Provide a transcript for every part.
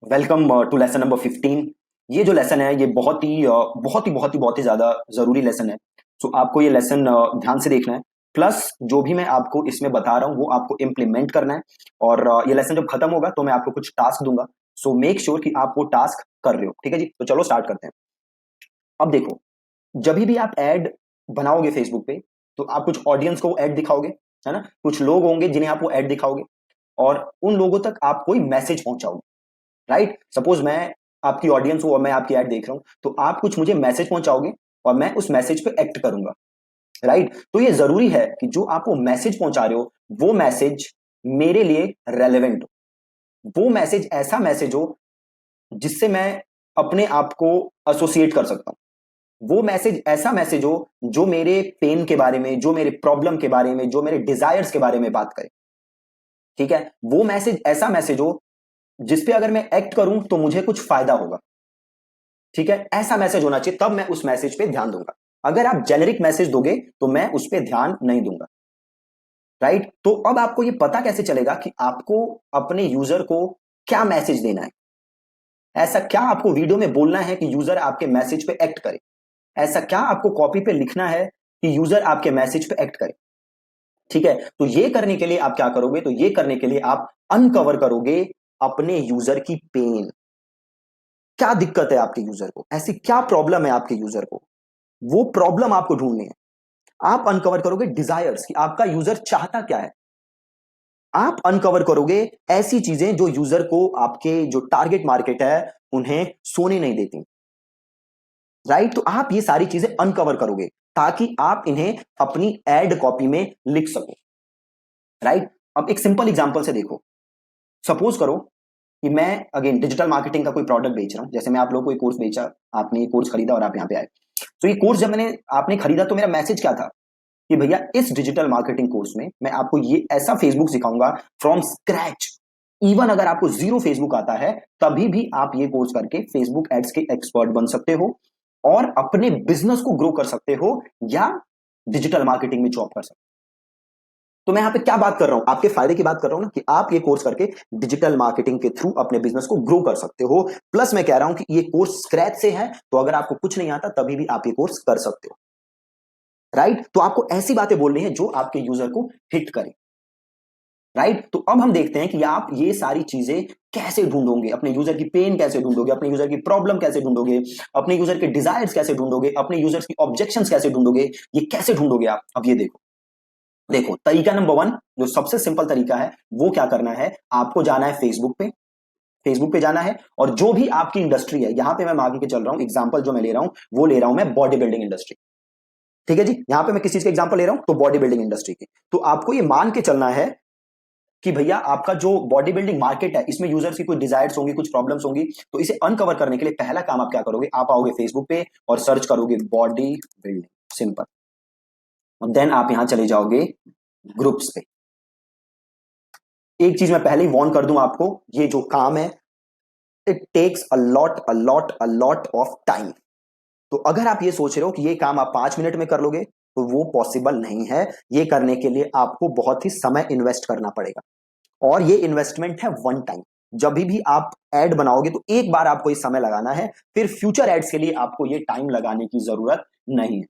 Welcome to lesson number 15। ये जो lesson है ये बहुत ही ज्यादा जरूरी लेसन है। सो आपको ये लेसन ध्यान से देखना है। प्लस जो भी मैं आपको इसमें बता रहा हूँ वो आपको इम्प्लीमेंट करना है। और ये लेसन जब खत्म होगा तो मैं आपको कुछ टास्क दूंगा। सो मेक श्योर कि आप वो टास्क कर रहे हो। ठीक है जी, तो चलो स्टार्ट करते हैं। अब देखो, जब भी आप ऐड बनाओगे फेसबुक पे तो आप कुछ ऑडियंस को ऐड दिखाओगे, है ना। कुछ लोग होंगे जिन्हें आप वो ऐड दिखाओगे और उन लोगों तक आप कोई मैसेज पहुंचाओगे। राइट, सपोज मैं आपकी ऑडियंस हूं और मैं आपकी ऐड देख रहा हूं, तो आप कुछ मुझे मैसेज पहुंचाओगे और मैं उस मैसेज पे एक्ट करूंगा। राइट, तो ये जरूरी है कि जो आप वो मैसेज पहुंचा रहे हो वो मैसेज मेरे लिए रेलेवेंट हो। वो मैसेज ऐसा मैसेज हो जिससे मैं अपने आप को एसोसिएट कर सकता हूं। वो मैसेज ऐसा मैसेज हो जो मेरे पेन के बारे में, जो मेरे प्रॉब्लम के बारे में, जो मेरे डिजायर्स के बारे में बात करे। ठीक है, वो मैसेज ऐसा मैसेज हो जिसपे अगर मैं एक्ट करूं तो मुझे कुछ फायदा होगा। ठीक है, ऐसा मैसेज होना चाहिए, तब मैं उस मैसेज पे ध्यान दूंगा। अगर आप जेनेरिक मैसेज दोगे तो मैं उस पे ध्यान नहीं दूंगा। राइट, तो अब आपको ये पता कैसे चलेगा कि आपको अपने यूजर को क्या मैसेज देना है। ऐसा क्या आपको वीडियो में बोलना है कि यूजर आपके मैसेज पे एक्ट करे। ऐसा क्या आपको कॉपी पे लिखना है कि यूजर आपके मैसेज पे एक्ट करे। ठीक है, तो ये करने के लिए आप क्या करोगे, तो ये करने के लिए आप अनकवर करोगे अपने यूजर की पेन। क्या दिक्कत है आपके यूजर को, ऐसी क्या प्रॉब्लम है आपके यूजर को, वो प्रॉब्लम आपको ढूंढनी है। आप अनकवर करोगे डिजायर्स कि आपका यूजर चाहता क्या है। आप अनकवर करोगे ऐसी चीजें जो यूजर को, आपके जो टारगेट मार्केट है, उन्हें सोने नहीं देती। राइट, तो आप ये सारी चीजें अनकवर करोगे ताकि आप इन्हें अपनी एड कॉपी में लिख सको। राइट, अब एक सिंपल एग्जांपल से देखो। सपोज करो कि मैं अगेन डिजिटल मार्केटिंग का कोई प्रोडक्ट बेच रहा हूं। जैसे मैं आप लोगों को एक कोर्स बेचा, आपने ये कोर्स खरीदा और आप यहां पे आए। तो ये कोर्स जब मैंने आपने खरीदा तो मेरा मैसेज क्या था कि भैया इस डिजिटल मार्केटिंग कोर्स में मैं आपको ये ऐसा फेसबुक सिखाऊंगा फ्रॉम स्क्रैच। इवन अगर आपको जीरो फेसबुक आता है तभी भी आप ये कोर्स करके फेसबुक एड्स के एक्सपर्ट बन सकते हो और अपने बिजनेस को ग्रो कर सकते हो या डिजिटल मार्केटिंग में जॉब कर सकते हो। तो मैं यहां पे क्या बात कर रहा हूं, आपके फायदे की बात कर रहा हूं ना, कि आप ये कोर्स करके डिजिटल मार्केटिंग के थ्रू अपने बिजनेस को ग्रो कर सकते हो। प्लस मैं कह रहा हूं कि ये कोर्स स्क्रैच से है, तो अगर आपको कुछ नहीं आता तभी भी आप ये कोर्स कर सकते हो। राइट, तो आपको ऐसी बातें बोलनी है जो आपके यूजर को हिट करे। राइट, तो अब हम देखते हैं कि आप ये सारी चीजें कैसे ढूंढोगे, अपने यूजर की पेन कैसे ढूंढोगे, अपने यूजर की प्रॉब्लम कैसे ढूंढोगे, अपने यूजर के डिजायर्स कैसे ढूंढोगे, अपने यूजर्स की ऑब्जेक्शंस कैसे ढूंढोगे। ये कैसे ढूंढोगे आप, अब ये देखो। देखो, तरीका नंबर वन, जो सबसे सिंपल तरीका है, वो क्या करना है, आपको जाना है फेसबुक पे। फेसबुक पे जाना है और जो भी आपकी इंडस्ट्री है, यहां पे मैं मान के चल रहा हूं, एग्जांपल जो मैं ले रहा हूं वो ले रहा हूं मैं बॉडी बिल्डिंग इंडस्ट्री। ठीक है जी, यहां पे मैं किस चीज का एग्जांपल ले रहा हूं, तो बॉडी बिल्डिंग इंडस्ट्री की। तो आपको ये मान के चलना है कि भैया आपका जो बॉडी बिल्डिंग मार्केट है इसमें यूजर्स की कुछ डिजायर्स होंगी, कुछ प्रॉब्लम्स होंगी। तो इसे अनकवर करने के लिए पहला काम आप क्या करोगे, आप आओगे फेसबुक पे और सर्च करोगे बॉडी बिल्डिंग, सिंपल। और देन आप यहां चले जाओगे ग्रुप्स पे। एक चीज मैं पहले ही वार्न कर दूं आपको, ये जो काम है it takes a lot of time. तो अगर आप ये सोच रहे हो कि ये काम आप 5 मिनट में कर लोगे तो वो पॉसिबल नहीं है। ये करने के लिए आपको बहुत ही समय इन्वेस्ट करना पड़ेगा और ये इन्वेस्टमेंट है वन टाइम। जब भी आप एड बनाओगे तो एक बार आपको ये समय लगाना है, फिर फ्यूचर एड्स के लिए आपको ये टाइम लगाने की जरूरत नहीं है।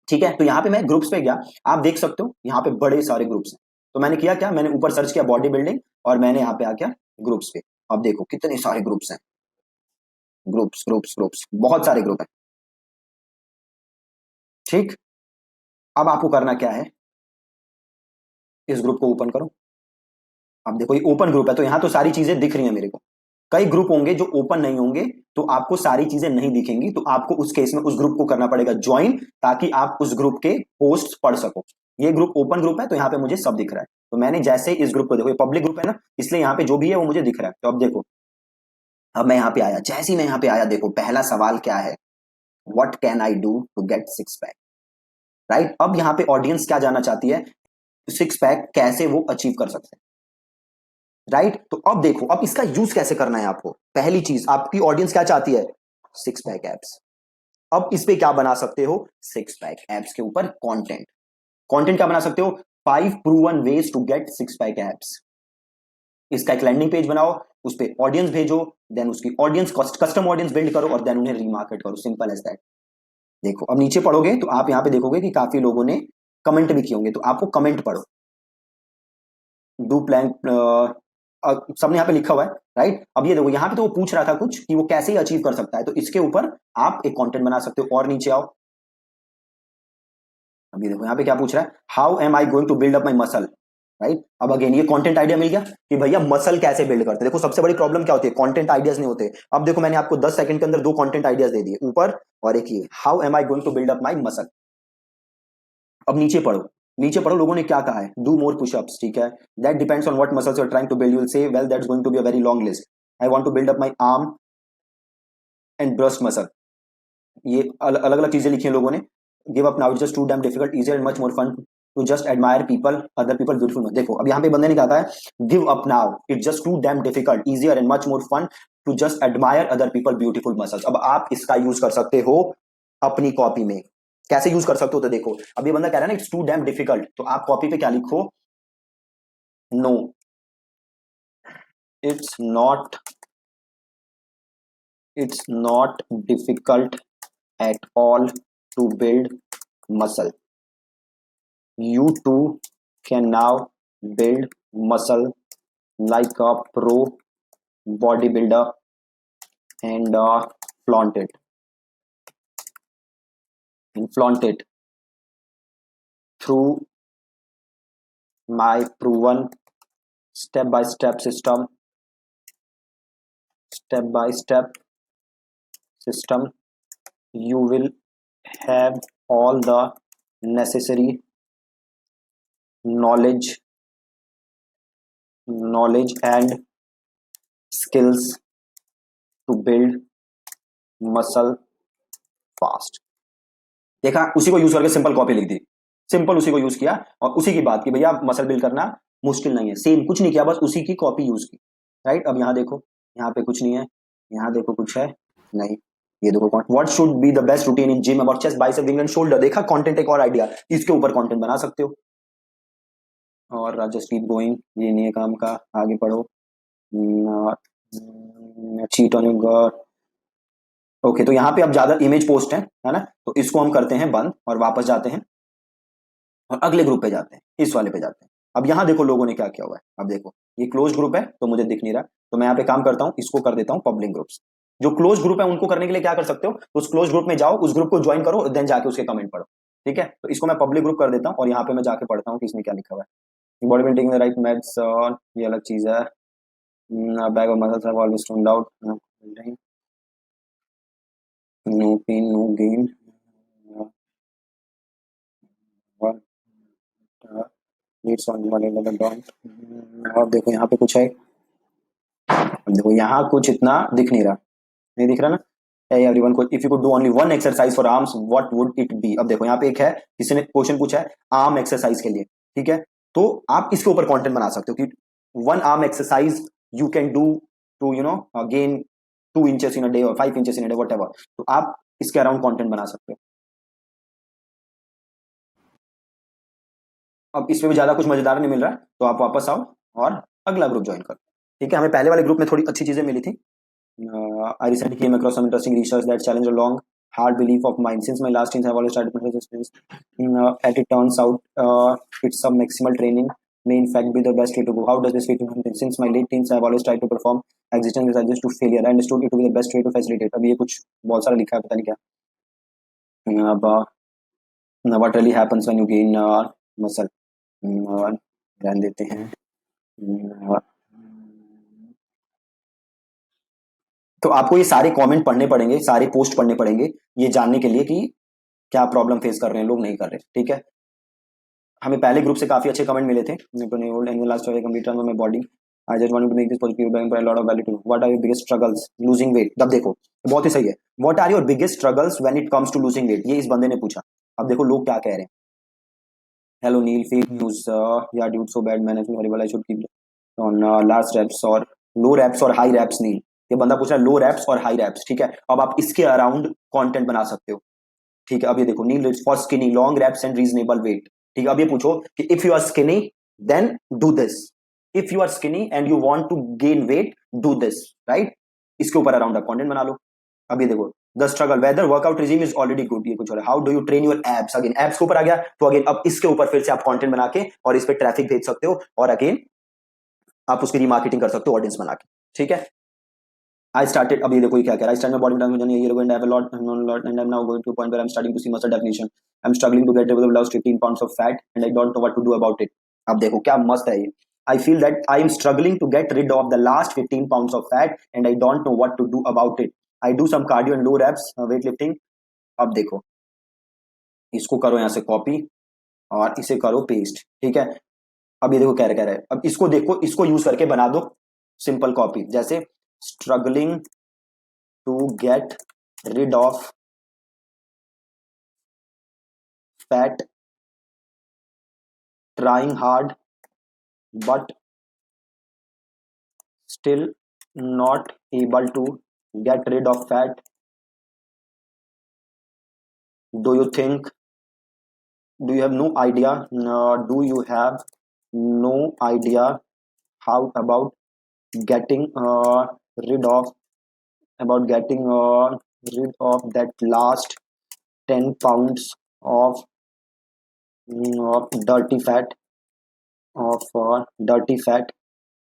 ठीक है, तो यहां पे मैं ग्रुप्स पे गया। आप देख सकते हो यहां पे बड़े सारे ग्रुप्स हैं। तो मैंने किया क्या, मैंने ऊपर सर्च किया बॉडी बिल्डिंग और मैंने यहां पे आ गया ग्रुप्स पे। अब देखो कितने सारे ग्रुप्स हैं, ग्रुप्स ग्रुप्स ग्रुप्स, बहुत सारे ग्रुप हैं। ठीक, अब आपको करना क्या है, इस ग्रुप को ओपन करो। अब देखो ये ओपन ग्रुप है तो यहां तो सारी चीजें दिख रही हैं मेरे को। कई ग्रुप होंगे जो ओपन नहीं होंगे तो आपको सारी चीजें नहीं दिखेंगी, तो आपको उस केस में उस ग्रुप को करना पड़ेगा ज्वाइन, ताकि आप उस ग्रुप के पोस्ट पढ़ सको। ये ग्रुप ओपन ग्रुप है तो यहाँ पे मुझे सब दिख रहा है। तो मैंने जैसे इस ग्रुप को, देखो ये पब्लिक ग्रुप है ना, इसलिए यहाँ पे जो भी है वो मुझे दिख रहा है। तो अब देखो, अब मैं यहाँ पे आया, जैसे ही मैं यहाँ पे आया, देखो पहला सवाल क्या है, what can I do to get six pack. Right, अब यहाँ पे ऑडियंस क्या जानना चाहती है, सिक्स पैक कैसे वो अचीव कर सकते हैं। राइट, तो अब देखो, अब इसका यूज कैसे करना है आपको। पहली चीज, आपकी ऑडियंस क्या चाहती है, सिक्स पैक एप्स। अब इस पे क्या बना सकते हो, सिक्स पैक एप्स के ऊपर कंटेंट। कंटेंट क्या बना सकते हो, 5 proven ways to get six pack abs. इसका एक लैंडिंग पेज बनाओ, उस पर ऑडियंस भेजो, देन उसकी ऑडियंस कस्टम ऑडियंस बिल्ड करो और देन उन्हें रीमार्केट करो, सिंपल एज दैट। देखो अब नीचे पढ़ोगे तो आप यहाँ पे देखोगे कि काफी लोगों ने कमेंट भी किए होंगे, तो आपको कमेंट पढ़ो। डू प्लान, सबने यहाँ पे लिखा हुआ है, राइट। अब ये देखो यहाँ पे तो वो पूछ रहा था कुछ कि वो कैसे ही अचीव कर सकता है, तो इसके ऊपर आप एक कंटेंट बना सकते हो। और नीचे आओ, अब ये देखो यहाँ पे क्या पूछ रहा है, how am I going to build up my muscle, right. अब अगेन ये कंटेंट आइडिया मिल गया कि भैया मसल कैसे बिल्ड करते हैं। देखो सबसे बड़ी प्रॉब्लम क्या होती है, कंटेंट आइडियाज नहीं होते। अब देखो मैंने आपको 10 सेकंड के अंदर दो कंटेंट आइडियाज दे दिए, ऊपर और एक ये, how am I going to build up my muscle. अब नीचे पढ़ो, नीचे पढ़ो लोगों ने क्या कहा है, डू मोर पुशअप्स, ठीक है। That depends on what muscles you are trying to build, you will say well that's going to be a very long list. I want to build up my arm and breast muscle. ये अलग अलग चीजें लिखी हैं लोगों ने। Give up now, it's just too damn difficult, easier and much more fun to just admire people, other people beautiful. देखो अब यहाँ पे बंदे ने कहा था, give up now, it's just too damn difficult, easier and much more fun to just admire other people beautiful muscles. अब आप इसका यूज कर सकते हो अपनी कॉपी में। कैसे यूज कर सकते हो, तो देखो अब ये बंदा कह रहा है ना इट्स टू डैम डिफिकल्ट, तो आप कॉपी पे क्या लिखो, no it's not, it's not difficult at all to build muscle. You too can now build muscle like a pro bodybuilder and flaunt it and flaunt it through my proven step by step system, step by step system. You will have all the necessary knowledge and skills to build muscle fast। देखा, उसी को use करके simple copy लिख दी, simple उसी को use किया और उसी की बात की, भैया मसल बिल्ड करना मुश्किल नहीं है, सेम कुछ नहीं किया, बस उसी की कॉपी यूज की, राइट। अब यहाँ देखो, यहाँ पे कुछ नहीं है, यहाँ देखो कुछ है नहीं, ये देखो what should be the best routine in gym about chest bicep wing and shoulder. देखा कंटेंट, एक और आइडिया, इसके ऊपर कंटेंट बना सकते हो। और जस्ट कीप गोइंग, ये नहीं है काम का, आगे पढ़ो। Cheat on your, okay. तो यहाँ पे अब ज्यादा इमेज पोस्ट है ना, तो इसको हम करते हैं बंद और वापस जाते हैं और अगले ग्रुप पे जाते हैं, इस वाले पे जाते हैं। अब यहाँ देखो लोगों ने क्या किया हुआ है, अब देखो ये क्लोज ग्रुप है तो मुझे दिख नहीं रहा, तो मैं यहाँ पे काम करता हूँ, इसको कर देता हूँ पब्लिक ग्रुप्स। जो क्लोज ग्रुप है उनको करने के लिए क्या कर सकते हो, तो उस क्लोज ग्रुप में जाओ, उस ग्रुप को ज्वाइन करो, देन जाके उसके कमेंट पढ़ो, ठीक है। तो इसको मैं पब्लिक ग्रुप कर देता हूँ और यहाँ पे मैं जाके पढ़ता हूँ कि इसमें क्या लिखा हुआ है। Body building the right methods, ये अलग चीज है। Bag of muscles have always turned out, no pain no gain, और देखो यहाँ पे कुछ है, देखो यहाँ कुछ इतना दिख नहीं रहा, नहीं दिख रहा ना। Hey everyone, if you could do only one exercise for arms, what would it be? अब देखो यहाँ पे एक है, किसी ने क्वेश्चन पूछा है आर्म एक्सरसाइज के लिए, ठीक है। तो आप इसके ऊपर कंटेंट बना सकते हो कि one arm exercise you can do to gain 2 inches in a day और 5 inches in a day, whatever. तो आप इसके अराउंड कंटेंट बना सकते हो। अब इसमें भी ज्यादा कुछ मजेदार नहीं मिल रहा है, तो आप वापस आओ और अगला ग्रुप ज्वाइन करो, ठीक है। हमें पहले वाले ग्रुप में थोड़ी अच्छी चीजें मिली थी। I recently came across some interesting research that challenged a long, hard belief of mine. Since my last teens, I've always tried to practice this. As it turns out, it's some maximal training may in fact be the best way to go. How does this fit in? Since my late teens, I've always tried to perform existence exercises to failure. I understood it to be the best way to facilitate. अब ये कुछ बहुत सारा लिखा है, पता नहीं क्या। अब what really happens when you gain muscle? ध्यान देते हैं। तो आपको ये सारे कमेंट पढ़ने पड़ेंगे, सारे पोस्ट पढ़ने पड़ेंगे, ये जानने के लिए कि क्या प्रॉब्लम फेस कर रहे हैं लोग, नहीं कर रहे, ठीक है। हमें पहले ग्रुप से काफी अच्छे कमेंट मिले थे। Body I just want to make this positive feedback for a lot of value to. What are your biggest struggles losing weight. तब देखो बहुत ही सही है, what are your biggest struggles when it comes to losing weight, ये इस बंदे ने पूछा। अब देखो लोग क्या कह रहे हैं। Hello Neil, fake news, yeah dude so bad management horrible, I should keep on last reps और लो रैप्स और हाई रैप्स। नील, ये बंदा पूछ रहा है लो रैप्स और हाई रैप्स, ठीक है। अब आप इसके अराउंड कंटेंट बना सकते हो, ठीक है। अब ये देखो meal for skinny long wraps and reasonable weight, ठीक है। अब ये पूछो कि if you are skinny then do this, if you are skinny and you want to gain weight, do this, right? इसके ऊपर अराउंड आप कंटेंट बना लो। अभी देखो, the struggle whether workout regime is already good, ये कुछ और है। How do you train your abs, again abs के ऊपर आ गया, तो अगेन अब इसके ऊपर फिर से आप कंटेंट बना के और इस पे ट्रैफिक भेज सकते हो, और अगेन आप उसकी रीमार्केटिंग कर सकते हो ऑडियंस बना के, ठीक है? I started, अभी देखो ये क्या कह रहा है, I started my bodybuilding journey a year ago and I have a lot and I'm now going to a point where I'm starting to see muscle definition. I'm struggling to get rid of the last 15 pounds of fat and I don't know what to do about it. अब देखो क्या मस्त है ये। I feel that I am struggling to get rid of the last 15 pounds of fat and I don't know what to do about it. I do some cardio and low reps weightlifting. अब देखो, इसको करो यहाँ से copy और इसे करो paste, ठीक है? अब ये देखो कह रहा है, अब इसको देखो, इसको यूज करके बना दो सिंपल कॉपी, जैसे struggling to get rid of fat, trying hard but still not able to get rid of fat. Do you think, do you have no idea, do you have no idea how about getting rid of, about getting rid of that last 10 pounds of dirty fat, of dirty fat?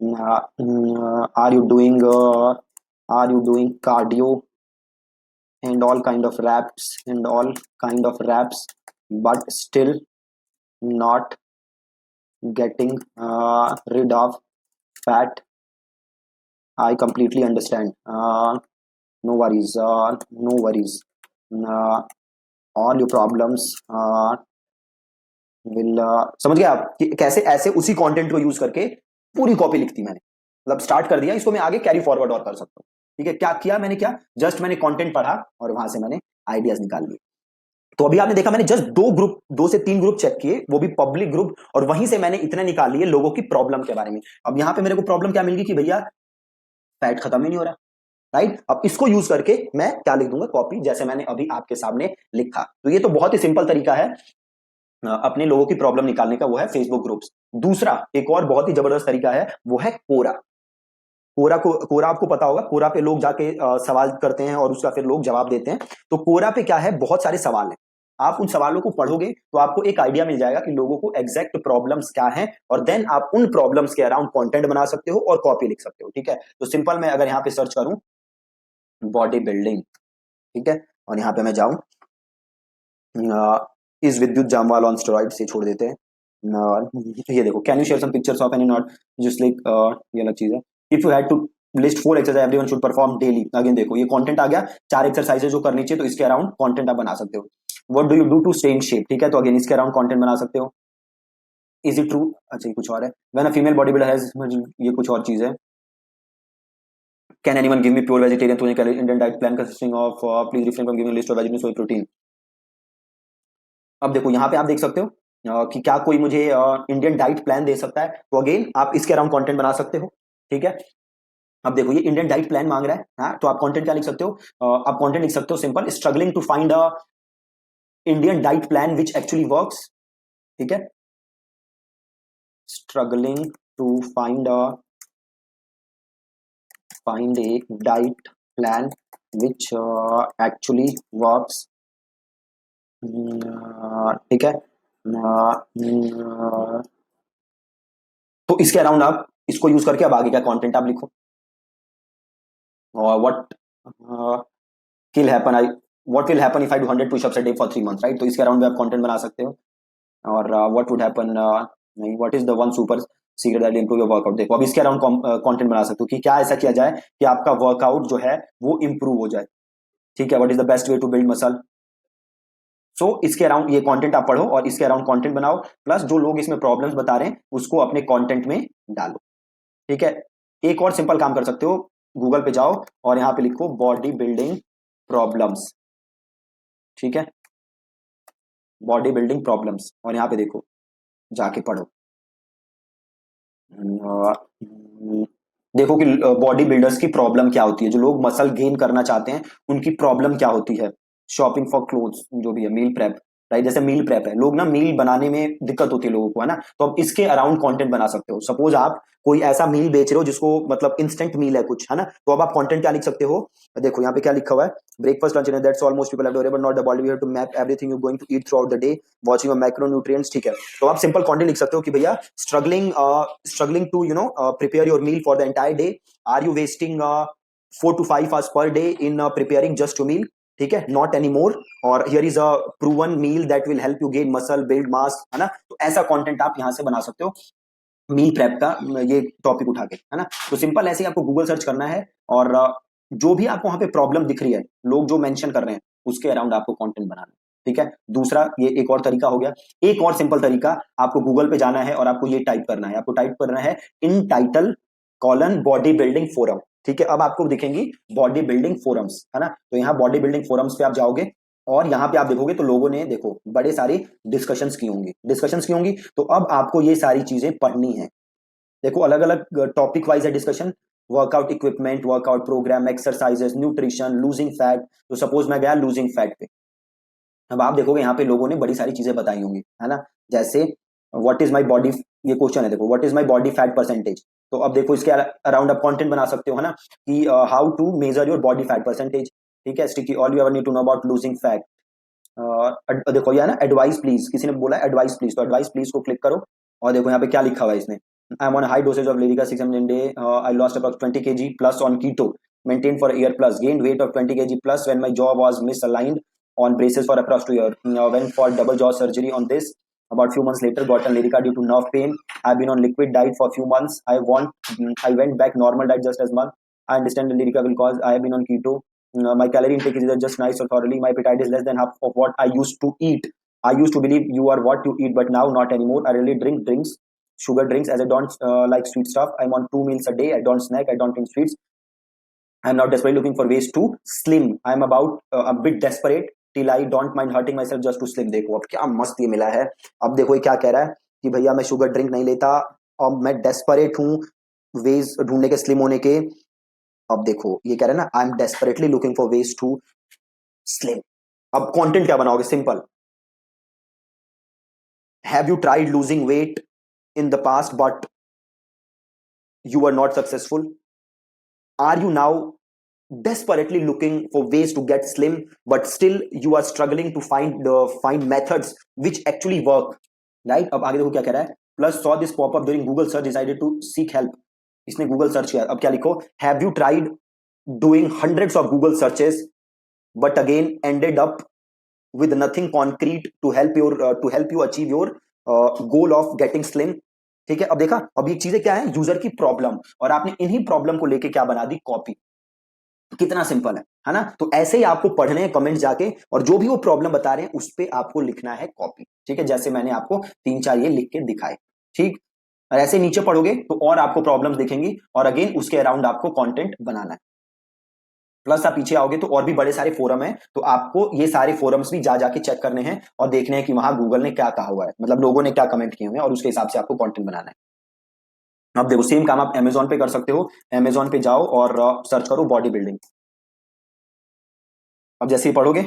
Are you doing cardio and all kind of reps but still not getting rid of fat? I completely understand. No worries, no worries. All your problems will, समझ गए आप कि कैसे ऐसे उसी content को use करके पूरी कॉपी लिखती मैंने, मतलब स्टार्ट कर दिया, इसको मैं आगे कैरी फॉरवर्ड और कर सकता हूँ, ठीक है? क्या किया मैंने, क्या जस्ट मैंने कंटेंट पढ़ा और वहां से मैंने आइडियाज निकाल लिए। तो अभी आपने देखा मैंने जस्ट 2 से 3 ग्रुप चेक किए, वो भी पब्लिक ग्रुप, और वहीं से मैंने इतने निकाल लिए लोगों की प्रॉब्लम के बारे में। अब यहाँ पे मेरे को प्रॉब्लम क्या मिल गई कि भैया फैट खत्म ही नहीं हो रहा, राइट? अब इसको यूज करके मैं क्या लिख दूंगा, कॉपी, जैसे मैंने अभी आपके सामने लिखा। तो ये तो बहुत ही सिंपल तरीका है अपने लोगों की प्रॉब्लम निकालने का, वो है फेसबुक ग्रुप्स। दूसरा एक और बहुत ही जबरदस्त तरीका है, वो है कोरा। कोरा आपको पता होगा, कोरा पे लोग जाके सवाल करते हैं और उसका फिर लोग जवाब देते हैं। तो कोरा पे क्या है, बहुत सारे सवाल हैं, आप उन सवालों को पढ़ोगे तो आपको एक आइडिया मिल जाएगा कि लोगों को एग्जैक्ट प्रॉब्लम्स क्या हैं, और देन आप उन प्रॉब्लम्स के अराउंड कंटेंट बना सकते हो और कॉपी लिख सकते हो, ठीक है? तो सिंपल, मैं अगर यहाँ पे सर्च करूं बॉडी बिल्डिंग, ठीक है, और यहाँ पे मैं जाऊं इज विद्युत जामवाल ऑन स्टेरॉइड्स, ये छोड़ देते हैं। ये देखो, can you share some pictures of any not, just like, ये अलग चीज है। If you had to list 4 exercise everyone should perform daily, again देखो ये कंटेंट आ गया, 4 एक्सरसाइजेज जो करनी चाहिए, तो इसके अराउंड कंटेंट आप बना सकते हो। What do you do to stay in shape, ठीक है, तो अगेन इसके अराउंड कंटेंट बना सकते हो। इज इट ट्रू, अच्छा ये कुछ और है। When a female body builder has, ये कुछ और चीज है। Can anyone give me pure vegetarian तो Indian diet plan consisting of, please refrain from giving list of vegetable soy protein. अब देखो यहाँ पे आप देख सकते हो कि क्या कोई मुझे इंडियन डाइट प्लान दे सकता है, तो अगेन आप इसके अराउंड कंटेंट बना सकते हो, ठीक है? अब देखो ये इंडियन डाइट प्लान मांग रहा है, हाँ, तो आप कंटेंट क्या लिख सकते हो, आप कंटेंट लिख सकते हो simple, struggling to find a Indian diet plan which actually works, ठीक है? Struggling to find a diet plan which actually works, ठीक है? तो इसके अराउंड आप इसको यूज करके अब आगे का कंटेंट आप लिखो। और what will happen if I do 100 pushups a day for 3 months, right? तो इसके अराउंड भी आप कंटेंट बना सकते हो। और व्हाट वुड हैपन, नहीं, what is the one super secret that improve your workout, देखो अब इसके अराउंड कंटेंट बना सकते हो कि क्या ऐसा किया जाए कि आपका वर्कआउट जो है वो इंप्रूव हो जाए, ठीक है? What is the best way to build muscle. So इसके अराउंड ये कंटेंट आप पढ़ो और इसके अराउंड कंटेंट बनाओ, प्लस जो लोग इसमें प्रॉब्लम्स बता रहे हैं उसको अपने कंटेंट में डालो, ठीक है? एक और सिंपल काम कर सकते हो, गूगल पे जाओ और यहाँ पे लिखो बॉडी बिल्डिंग प्रॉब्लम्स, ठीक है? बॉडी बिल्डिंग प्रॉब्लम्स, और यहाँ पे देखो, जाके पढ़ो। देखो कि बॉडी बिल्डर्स की प्रॉब्लम क्या होती है, जो लोग मसल गेन करना चाहते हैं उनकी प्रॉब्लम क्या होती है। शॉपिंग फॉर क्लोथ्स, जो भी है, मील प्रेप, राइट। जैसे मील प्रेप है, लोग ना मील बनाने में दिक्कत होती है लोगों को, है ना, तो अब इसके अराउंड कंटेंट बना सकते हो। सपोज आप कोई ऐसा मील बेच रहे हो जिसको मतलब इंस्टेंट मील है कुछ, है ना, तो अब आप कंटेंट क्या लिख सकते हो, देखो यहाँ पे क्या लिखा हुआ है, breakfast lunch dinner that's almost people have but not the body, we have to map everything you going to eat throughout the day, watching your macronutrients, ठीक है। तो आप सिंपल कंटेंट लिख सकते हो कि भैया struggling to prepare your meal for the entire day, are you wasting 4 to 5 hours per day in preparing just two meal, ठीक है, नॉट एनी मोर, और here is a proven meal that will help you gain muscle build mass, है ना। तो ऐसा content आप यहां से बना सकते हो मील प्रेप का, ये टॉपिक उठा के, है ना। तो सिंपल ऐसे ही आपको गूगल सर्च करना है, और जो भी आपको वहां पे प्रॉब्लम दिख रही है, लोग जो मेंशन कर रहे हैं, उसके अराउंड आपको कंटेंट बनाना है, ठीक है। दूसरा, ये एक और तरीका हो गया। एक और सिंपल तरीका, आपको गूगल पे जाना है और आपको ये टाइप करना है, आपको टाइप करना है इन title colon body building forum, ठीक है। अब आपको दिखेंगी बॉडी बिल्डिंग फोरम्स, है ना, तो यहाँ बॉडी बिल्डिंग फोरम्स पे आप जाओगे और यहाँ पे आप देखोगे तो लोगों ने देखो बड़े सारे डिस्कशंस की होंगी, तो अब आपको ये सारी चीजें पढ़नी है। देखो अलग अलग टॉपिक वाइज है discussion, workout equipment, workout program, exercises, nutrition, losing fat. तो सपोज मैं गया लूजिंग फैट पे, अब आप देखोगे यहाँ पे लोगों ने बड़ी सारी चीजें बताई होंगी, है ना। जैसे व्हाट इज माय बॉडी, ये क्वेश्चन है देखो, what is my body fat percentage. तो अब देखो इसके अराउंड आप कंटेंट बना सकते हो, है ना, कि how to measure your body fat percentage, ठीक है, sticky all you ever need to know about losing fat. देखो ये है ना एडवाइस प्लीज, किसी ने बोला एडवाइस प्लीज, तो एडवाइस प्लीज को क्लिक करो, और देखो यहाँ पे क्या लिखा हुआ है इसने, I am on high dosage of Lyrica 600 in day, I lost about 20 kg plus on keto, maintained for a year plus, gained weight of 20 kg plus when my jaw was misaligned on braces for across 2 years, went for double jaw surgery on this, about few months later got on Lyrica due to nerve pain, I've been on liquid diet for few months, I went back normal diet just as month, I understand the Lyrica will cause, I have been on keto, my calorie intake is either just nice or thoroughly, my appetite is less than half of what I used to eat, I used to believe you are what you eat, but now not anymore, I really drink drinks, sugar drinks, as I don't like sweet stuff, I'm on 2 meals a day, I don't snack, I don't drink sweets, I'm now desperately looking for ways to slim. I'm about a bit desperate till I don't mind hurting myself just to slim. देखो अब क्या मस्त ये मिला है। अब देखो ये क्या कह रहा है कि भैया मैं शुगर ड्रिंक नहीं लेता और मैं डेस्परेट हूँ वेज ढूंढने के स्लिम होने के। अब देखो ये कह रहा है ना, I am desperately looking for ways to slim. अब कंटेंट क्या बनाओगे, simple, have you tried losing weight in the past but you are not successful, are you now desperately looking for ways to get slim but still you are struggling to find methods which actually work, right। अब आगे देखो क्या कह रहा है, plus saw this pop up during Google search, decided to seek help, इसने Google search किया, अब क्या लिखो, have you tried doing hundreds of Google searches but again ended up with nothing concrete to help you achieve your goal of getting slim, ठीक है। अब देखा, अब ये चीजें क्या है, यूजर की प्रॉब्लम, और आपने इन्हीं प्रॉब्लम को लेके क्या बना दी, कॉपी। कितना सिंपल है ना। तो ऐसे ही आपको पढ़ने हैं कमेंट जाके, और जो भी वो प्रॉब्लम बता रहे हैं उस पे आपको लिखना है कॉपी, ठीक है, जैसे मैंने आपको 3-4 ये लिख के दिखाए, ठीक। और ऐसे नीचे पढ़ोगे तो और आपको प्रॉब्लम्स दिखेंगी, और अगेन उसके अराउंड आपको कंटेंट बनाना है। प्लस आप पीछे आओगे तो और भी बड़े सारे फोरम है, तो आपको ये सारे फोरम्स भी जा जाके चेक करने हैं और देखने हैं कि वहां गूगल ने क्या कहा हुआ है, मतलब लोगों ने क्या कमेंट किए हुए हैं, और उसके हिसाब से आपको कंटेंट बनाना है। अब देखो सेम काम आप अमेजोन पे कर सकते हो, अमेजोन पे जाओ और सर्च करो बॉडी बिल्डिंग। अब जैसे ही पढ़ोगे,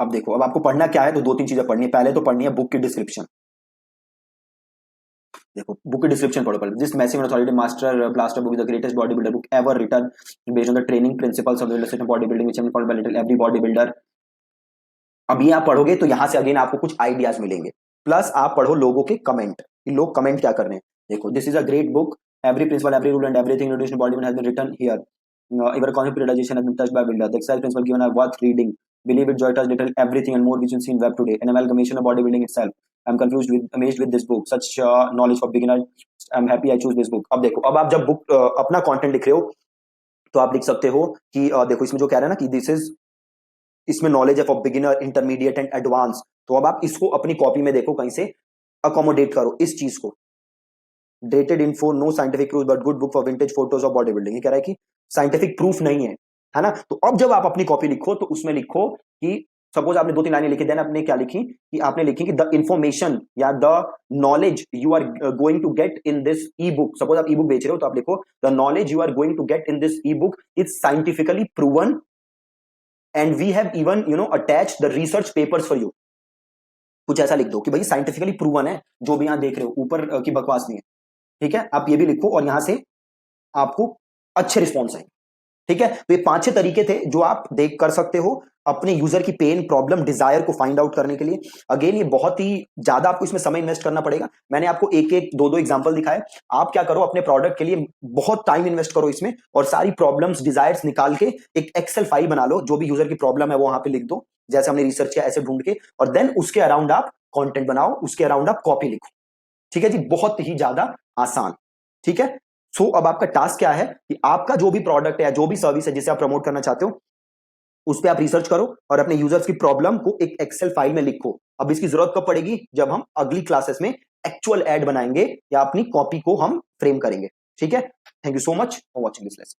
अब देखो अब आपको पढ़ना क्या है, तो 2-3 चीजें पढ़नी है। पहले तो पढ़नी है बुक की डिस्क्रिप्शन, देखो बुक की डिस्क्रिप्शन पढ़ो पहले, this massive authority master blaster book is the greatest body builder book ever written based on the training principles of the body building which have been followed by little every body builder. अब ये आप पढ़ोगे तो यहां से again आपको कुछ ideas मिलेंगे, प्लस आप पढ़ो लोगों के कमेंट, लोग कमेंट क्या कर रहे हैं। देखो this is a great book, every principle every rule and everything nutrition body has been written here, even concept realization has been touched by builder, the exercise principle given are worth reading, believe it, joy touch little everything and more which you see in web today, an amalgamation of bodybuilding itself, I'm amazed with this book, such knowledge for beginner, I'm happy I choose this book। अब देखो अब आप जब book अपना content लिख रहे हो तो आप लिख सकते हो कि देखो इसमें जो कह रहा है ना कि दिस इज, इसमें नॉलेज है for beginner intermediate and advance, तो अब आप इसको अपनी कॉपी में देखो कहीं से अकोमोडेट करो इस चीज को। Dated info, no scientific proof but good book for vintage photos of body building, ये कह रहा है कि साइंटिफिक प्रूफ नहीं है ना। तो अब जब आप अपनी कॉपी लिखो तो उसमें लिखो कि सपोज आपने 2-3 लाइनें लिखी, देन आपने क्या लिखी कि आपने लिखी कि द इंफॉर्मेशन या the knowledge you are going to get in this ebook, suppose आप ई बुक बेच रहे हो तो आप लिखो the knowledge you are going to get in this ebook is scientifically proven and we have even attach the research papers for you, कुछ ऐसा लिख दो कि भाई साइंटिफिकली प्रूवन है, जो भी यहाँ देख रहे हो ऊपर की बकवास नहीं है, ठीक है। आप ये भी लिखो और यहाँ से आपको अच्छे रिस्पॉन्स आएंगे, ठीक है। तो ये 5-6 तरीके थे जो आप देख कर सकते हो अपने यूजर की पेन, प्रॉब्लम, डिजायर को फाइंड आउट करने के लिए। अगेन ये बहुत ही ज्यादा आपको इसमें समय इन्वेस्ट करना पड़ेगा। मैंने आपको एक एक दो दो एग्जांपल दिखाए। आप क्या करो, अपने प्रोडक्ट के लिए बहुत टाइम इन्वेस्ट करो इसमें और सारी प्रॉब्लम्स, डिजायर्स निकाल के एक एक्सेल फाइल बना लो। जो भी यूजर की प्रॉब्लम है वो वहां पे लिख दो, जैसे हमने रिसर्च किया ऐसे ढूंढ के, और देन उसके अराउंड आप कंटेंट बनाओ, उसके अराउंड आप कॉपी लिखो, ठीक है जी। बहुत ही ज्यादा आसान, ठीक है। सो अब आपका टास्क क्या है कि आपका जो भी प्रोडक्ट है या जो भी सर्विस है जिसे आप प्रमोट करना चाहते हो, उस पे आप रिसर्च करो और अपने यूजर्स की प्रॉब्लम को एक एक्सेल फाइल में लिखो। अब इसकी जरूरत कब पड़ेगी, जब हम अगली क्लासेस में एक्चुअल एड बनाएंगे या अपनी कॉपी को हम फ्रेम करेंगे, ठीक है। Thank you so much for watching this lesson.